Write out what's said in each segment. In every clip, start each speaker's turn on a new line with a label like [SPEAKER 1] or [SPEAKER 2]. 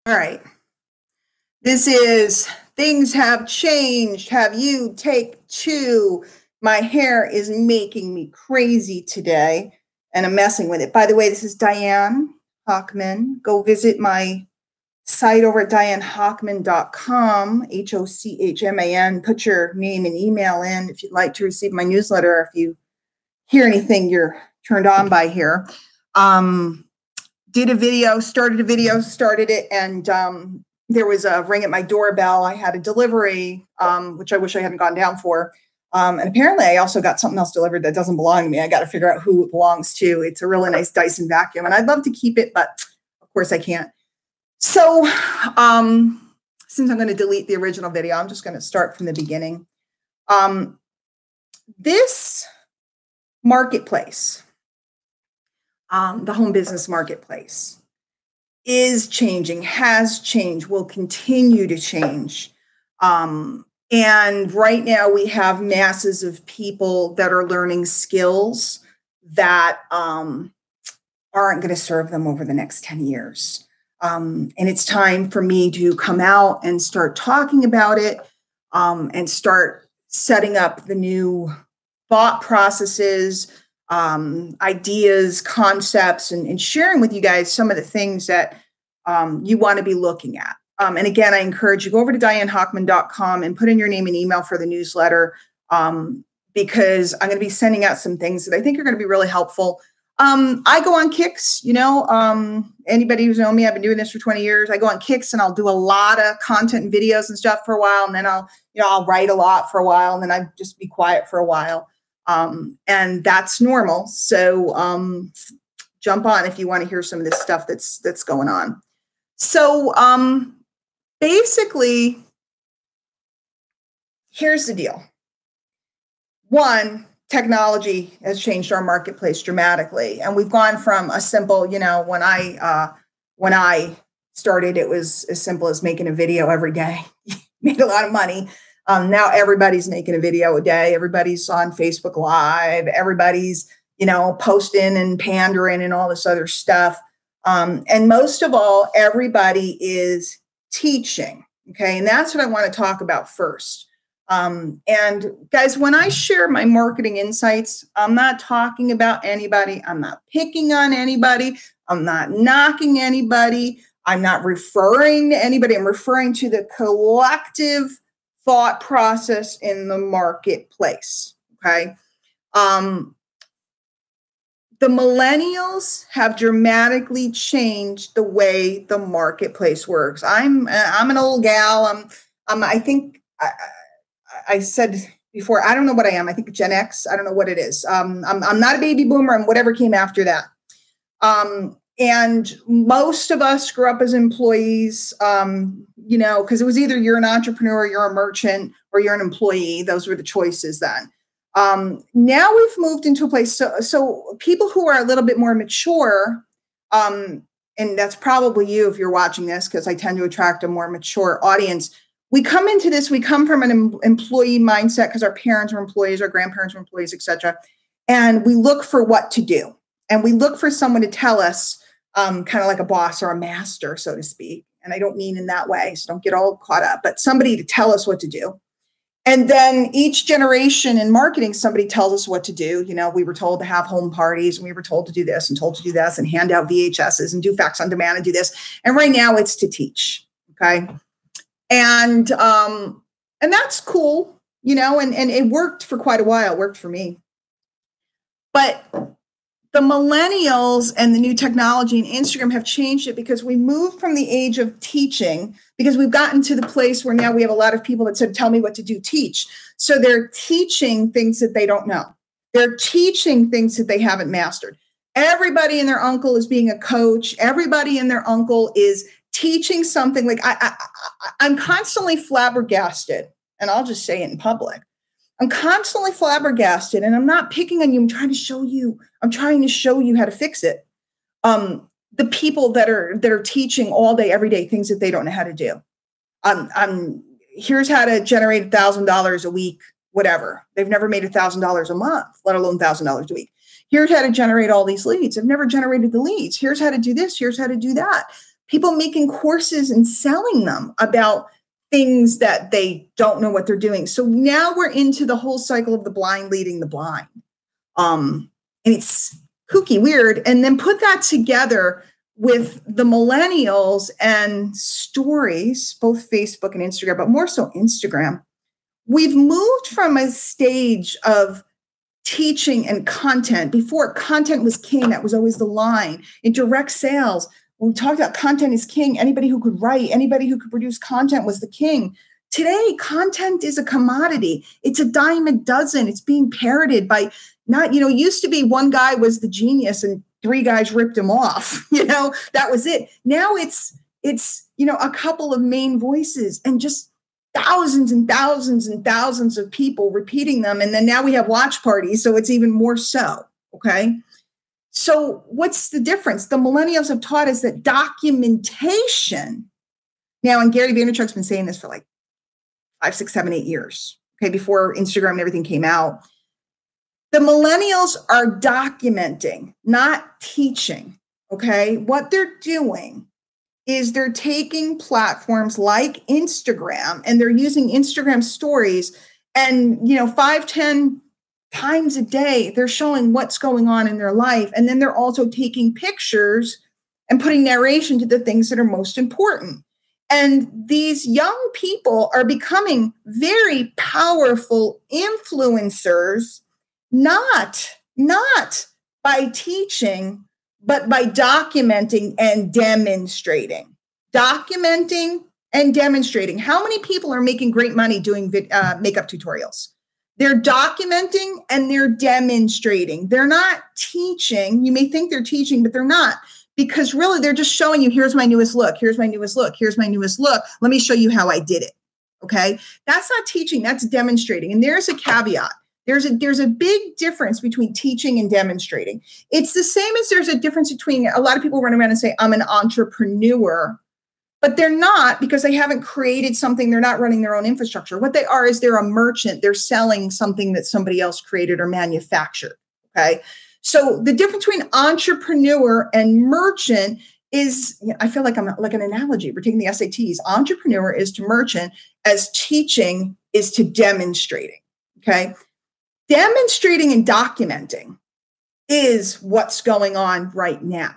[SPEAKER 1] All right. This is Things Have Changed. Have you take two? My hair is making me crazy today and I'm messing with it. By the way, this is Diane Hochman. Go visit my site over at dianehochman.com, Hochman. Put your name and email in if you'd like to receive my newsletter. If you hear anything you're turned on by here. Did a video, started it, and there was a ring at my doorbell. I had a delivery, which I wish I hadn't gone down for. And apparently I also got something else delivered that doesn't belong to me. I got to figure out who it belongs to. It's a really nice Dyson vacuum, and I'd love to keep it, but of course I can't. So since I'm going to delete the original video, I'm just going to start from the beginning. This marketplace, the home business marketplace, is changing, has changed, will continue to change. And right now we have masses of people that are learning skills that aren't going to serve them over the next 10 years. And it's time for me to come out and start talking about it and start setting up the new thought processes, ideas, concepts, and sharing with you guys some of the things that you want to be looking at. And again, I encourage you, go over to dianehochman.com and put in your name and email for the newsletter because I'm going to be sending out some things that I think are going to be really helpful. I go on kicks, anybody who's known me, I've been doing this for 20 years. I go on kicks and I'll do a lot of content and videos and stuff for a while. And then I'll write a lot for a while, and then I just be quiet for a while. And that's normal. So jump on if you want to hear some of this stuff that's going on. So basically, here's the deal. One, technology has changed our marketplace dramatically. And we've gone from a simple, when I started, it was as simple as making a video every day. Made a lot of money. Now everybody's making a video a day. Everybody's on Facebook Live. Everybody's, posting and pandering and all this other stuff. And most of all, everybody is teaching. Okay. And that's what I want to talk about first. And guys, when I share my marketing insights, I'm not talking about anybody. I'm not picking on anybody. I'm not knocking anybody. I'm not referring to anybody. I'm referring to the collective thought process in the marketplace. Okay. The millennials have dramatically changed the way the marketplace works. I'm an old gal. I think I said before, I don't know what I am. I think Gen X. I don't know what it is. I'm not a baby boomer. I'm whatever came after that. And most of us grew up as employees, because it was either you're an entrepreneur, you're a merchant, or you're an employee. Those were the choices then. Now we've moved into a place. So people who are a little bit more mature, and that's probably you if you're watching this, because I tend to attract a more mature audience. We come into this, we come from an employee mindset because our parents were employees, our grandparents were employees, et cetera. And we look for what to do. And we look for someone to tell us, kind of like a boss or a master, so to speak. And I don't mean in that way, so don't get all caught up, but somebody to tell us what to do. And then each generation in marketing, somebody tells us what to do. We were told to have home parties, and we were told to do this and told to do this and hand out VHSs and do facts on demand and do this. And right now it's to teach. Okay. And that's cool, and it worked for quite a while. It worked for me. But the millennials and the new technology and Instagram have changed it because we moved from the age of teaching, because we've gotten to the place where now we have a lot of people that said, tell me what to do, teach. So they're teaching things that they don't know. They're teaching things that they haven't mastered. Everybody and their uncle is being a coach. Everybody and their uncle is teaching something. Like I'm constantly flabbergasted, and I'll just say it in public. I'm constantly flabbergasted, and I'm not picking on you. I'm trying to show you how to fix it. The people that are teaching all day, every day, things that they don't know how to do. Here's how to generate $1,000 a week, whatever. They've never made $1,000 a month, let alone $1,000 a week. Here's how to generate all these leads. I've never generated the leads. Here's how to do this. Here's how to do that. people making courses and selling them about things that they don't know what they're doing. So now we're into the whole cycle of the blind leading the blind. And it's kooky, weird. And then put that together with the millennials and stories, both Facebook and Instagram, but more so Instagram. We've moved from a stage of teaching and content. Before, content was king. That was always the line. In direct sales, when we talked about content is king, anybody who could write, anybody who could produce content was the king. Today, content is a commodity. It's a dime a dozen. It's being parroted by not, used to be one guy was the genius and three guys ripped him off. That was it. Now it's a couple of main voices and just thousands and thousands and thousands of people repeating them. And then now we have watch parties. So it's even more so. Okay. So what's the difference? The millennials have taught us that documentation now, and Gary Vaynerchuk's been saying this for like 5, 6, 7, 8 years. Okay. Before Instagram and everything came out, the millennials are documenting, not teaching. Okay. What they're doing is they're taking platforms like Instagram and they're using Instagram stories and, 5, 10 times a day, they're showing what's going on in their life. And then they're also taking pictures and putting narration to the things that are most important. And these young people are becoming very powerful influencers, not by teaching, but by documenting and demonstrating. Documenting and demonstrating. How many people are making great money doing makeup tutorials? They're documenting and they're demonstrating. They're not teaching. You may think they're teaching, but they're not. Because really, they're just showing you, here's my newest look. Here's my newest look. Here's my newest look. Let me show you how I did it. Okay? That's not teaching. That's demonstrating. And there's a caveat. There's a big difference between teaching and demonstrating. It's the same as there's a difference between, a lot of people run around and say, I'm an entrepreneur, but they're not because they haven't created something. They're not running their own infrastructure. What they are is they're a merchant. They're selling something that somebody else created or manufactured. Okay. So the difference between entrepreneur and merchant is, I feel like I'm like an analogy. We're taking the SATs. Entrepreneur is to merchant as teaching is to demonstrating. Okay. Demonstrating and documenting is what's going on right now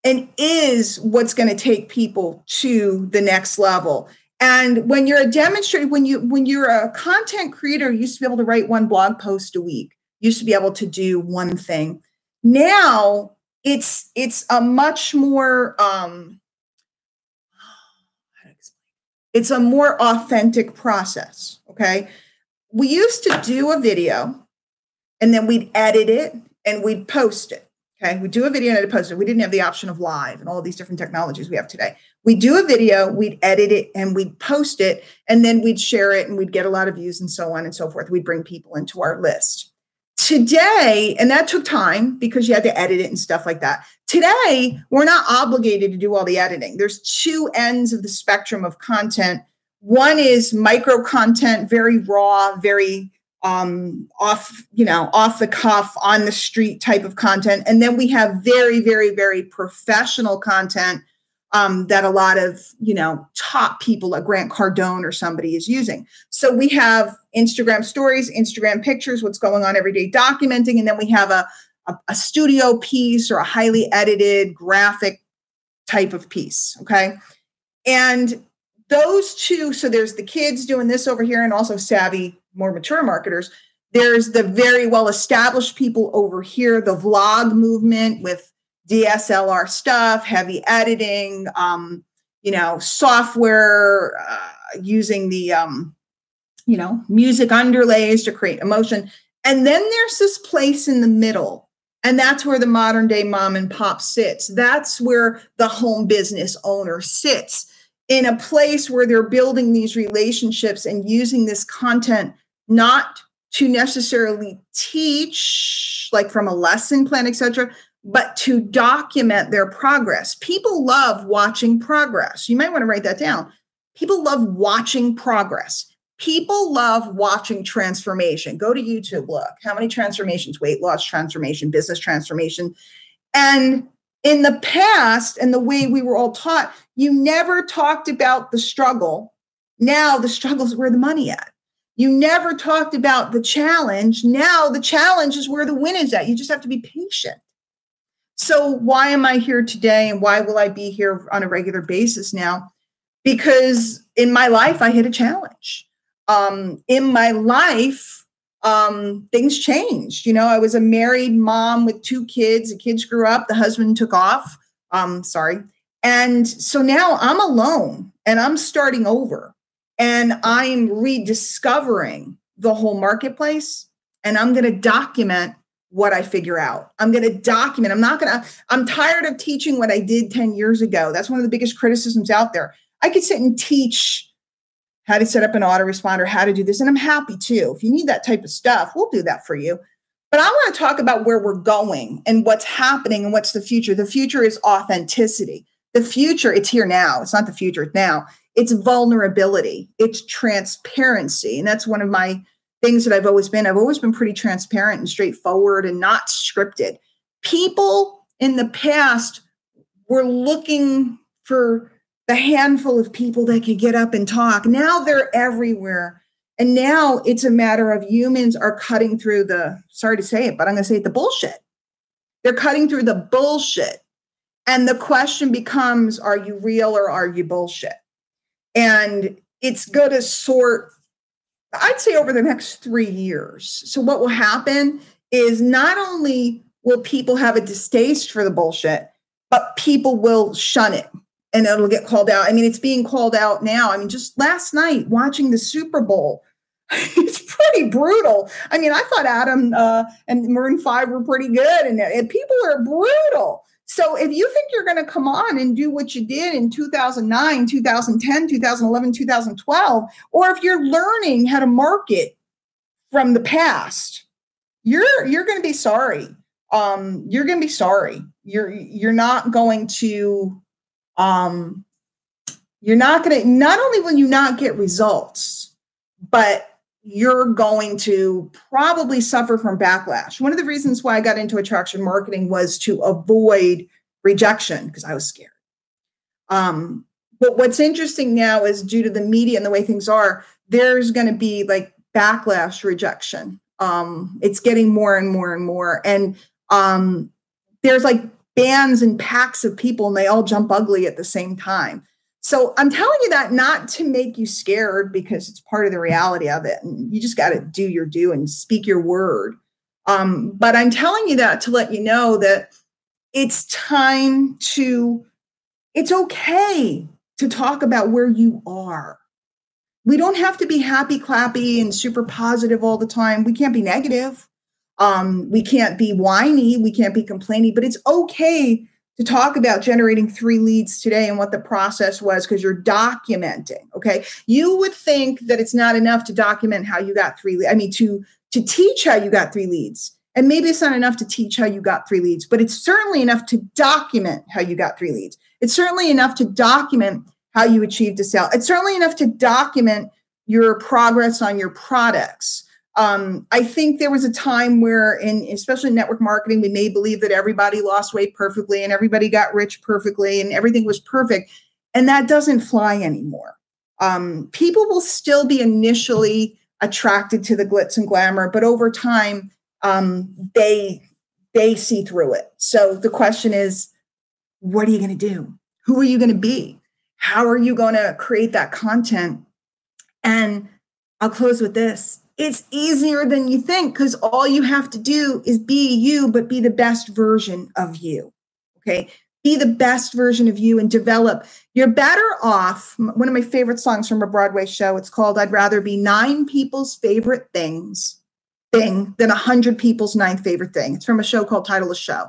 [SPEAKER 1] and is what's going to take people to the next level. And when you're a demonstrator, when you're a content creator, you used to be able to write one blog post a week, used to be able to do one thing. Now it's a much more, it's a more authentic process. Okay. We used to do a video and then we'd edit it and we'd post it. Okay. We'd do a video and I'd post it. We didn't have the option of live and all of these different technologies we have today. We'd do a video, we'd edit it and we'd post it and then we'd share it and we'd get a lot of views and so on and so forth. We'd bring people into our list. Today, and that took time because you had to edit it and stuff like that. Today, we're not obligated to do all the editing. There's two ends of the spectrum of content. One is micro content, very raw, very off the cuff, on the street type of content. And then we have very, very, very professional content that a lot of, top people like Grant Cardone or somebody is using. So we have Instagram stories, Instagram pictures, what's going on every day, documenting. And then we have a studio piece or a highly edited graphic type of piece. Okay. And those two, so there's the kids doing this over here and also savvy, more mature marketers. There's the very well-established people over here, the vlog movement with DSLR stuff, heavy editing, software, using the, music underlays to create emotion. And then there's this place in the middle. And that's where the modern day mom and pop sits. That's where the home business owner sits, in a place where they're building these relationships and using this content not to necessarily teach, like from a lesson plan, etc., but to document their progress. People love watching progress. You might want to write that down. People love watching progress. People love watching transformation. Go to YouTube, look. How many transformations? Weight loss transformation, business transformation. And In the past, and the way we were all taught, you never talked about the struggle. Now the struggle is where the money at. You never talked about the challenge. Now the challenge is where the win is at. You just have to be patient. So why am I here today, and why will I be here on a regular basis now? Because in my life, I hit a challenge. In my life, things changed. I was a married mom with 2 kids. The kids grew up. The husband took off. Sorry. And so now I'm alone and I'm starting over, and I'm rediscovering the whole marketplace, and I'm going to document what I figure out. I'm going to document. I'm tired of teaching what I did 10 years ago. That's one of the biggest criticisms out there. I could sit and teach how to set up an autoresponder, how to do this, and I'm happy to. If you need that type of stuff, we'll do that for you. But I want to talk about where we're going and what's happening and what's the future. The future is authenticity. The future, it's here now. It's not the future, it's now. It's vulnerability. It's transparency. And that's one of my things that I've always been. I've always been pretty transparent and straightforward and not scripted. People in the past were looking for the handful of people that could get up and talk. Now they're everywhere. And now it's a matter of humans are cutting through the, sorry to say it, but I'm going to say it, the bullshit. They're cutting through the bullshit. And the question becomes, are you real or are you bullshit? And it's going to sort, I'd say, over the next 3 years. So what will happen is not only will people have a distaste for the bullshit, but people will shun it and it'll get called out. I mean, it's being called out now. I mean, just last night watching the Super Bowl, it's pretty brutal. I mean, I thought Adam and Maroon 5 were pretty good, and people are brutal. So if you think you're going to come on and do what you did in 2009, 2010, 2011, 2012, or if you're learning how to market from the past, you're going to be sorry. You're going to be sorry. You're not going to, not only will you not get results, but you're going to probably suffer from backlash. One of the reasons why I got into attraction marketing was to avoid rejection, because I was scared. But what's interesting now is, due to the media and the way things are, there's going to be like backlash rejection. It's getting more and more and more. And there's like bands and packs of people, and they all jump ugly at the same time. So I'm telling you that not to make you scared, because it's part of the reality of it. And you just got to do your due and speak your word. But I'm telling you that to let you know that it's time to, it's okay to talk about where you are. We don't have to be happy, clappy, and super positive all the time. We can't be negative. We can't be whiny. We can't be complaining, but it's okay to talk about generating 3 leads today and what the process was, because you're documenting. Okay. You would think that it's not enough to document how you got 3 leads. I mean, to teach how you got 3 leads. And maybe it's not enough to teach how you got 3 leads, but it's certainly enough to document how you got 3 leads. It's certainly enough to document how you achieved a sale. It's certainly enough to document your progress on your products. I think there was a time where, especially in network marketing, we may believe that everybody lost weight perfectly and everybody got rich perfectly and everything was perfect. And that doesn't fly anymore. People will still be initially attracted to the glitz and glamour, but over time, they see through it. So the question is, what are you going to do? Who are you going to be? How are you going to create that content? And I'll close with this. It's easier than you think, because all you have to do is be you, but be the best version of you. Okay. Be the best version of you and develop. You're better off. One of my favorite songs from a Broadway show, it's called "I'd Rather Be 9 People's Favorite Thing than 100 people's 9th favorite thing." It's from a show called Title of Show.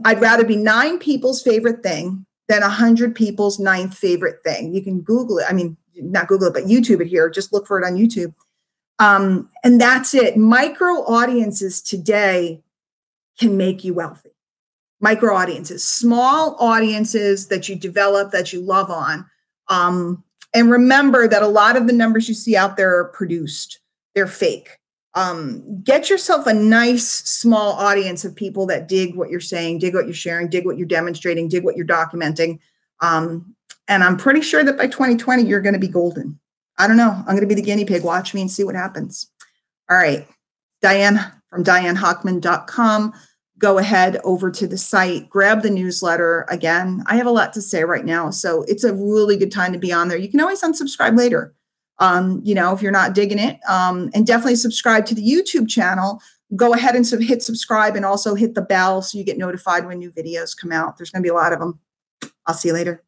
[SPEAKER 1] I'd rather be 9 people's favorite thing than 100 people's 9th favorite thing. You can Google it. I mean, not Google it, but YouTube it here. Just look for it on YouTube. And that's it. Micro audiences today can make you wealthy. Micro audiences, small audiences that you develop, that you love on. And remember that a lot of the numbers you see out there are produced. They're fake. Get yourself a nice small audience of people that dig what you're saying, dig what you're sharing, dig what you're demonstrating, dig what you're documenting. And I'm pretty sure that by 2020, you're going to be golden. I don't know. I'm going to be the guinea pig. Watch me and see what happens. All right. Diane from DianeHochman.com. Go ahead over to the site, grab the newsletter. Again, I have a lot to say right now, so it's a really good time to be on there. You can always unsubscribe later, if you're not digging it, and definitely subscribe to the YouTube channel. Go ahead and hit subscribe and also hit the bell so you get notified when new videos come out. There's going to be a lot of them. I'll see you later.